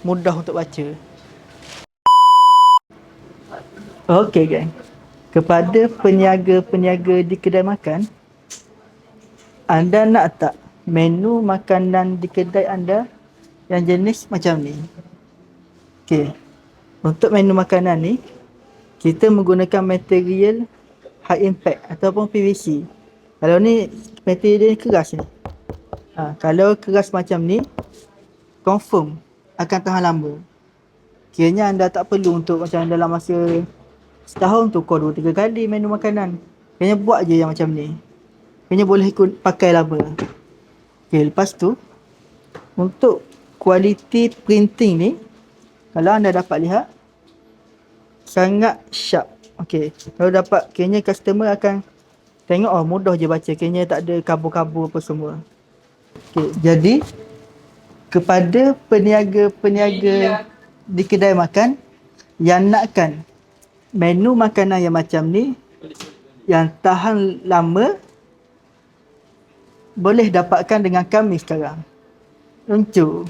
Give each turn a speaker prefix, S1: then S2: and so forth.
S1: mudah untuk baca. Okey gang. Kepada peniaga-peniaga di kedai makan, anda nak tak menu makanan di kedai anda yang jenis macam ni? Okey. Untuk menu makanan ni, kita menggunakan material high impact ataupun PVC. Kalau ni material keras ni. Kalau keras macam ni, confirm akan tahan lama. Kiranya anda tak perlu untuk macam dalam masa setahun tukar 2-3 kali menu makanan. Kiranya buat je yang macam ni. Kiranya boleh ikut pakai lama. Okay, lepas tu untuk kualiti printing ni, kalau anda dapat lihat, sangat sharp. Okay, kalau dapat, kiranya customer akan tengok, oh mudah je baca, kiranya tak ada kabur-kabur apa semua. Okay, jadi kepada peniaga-peniaga di kedai makan yang nakkan menu makanan yang macam ni, yang tahan lama, boleh dapatkan dengan kami sekarang. Luncur.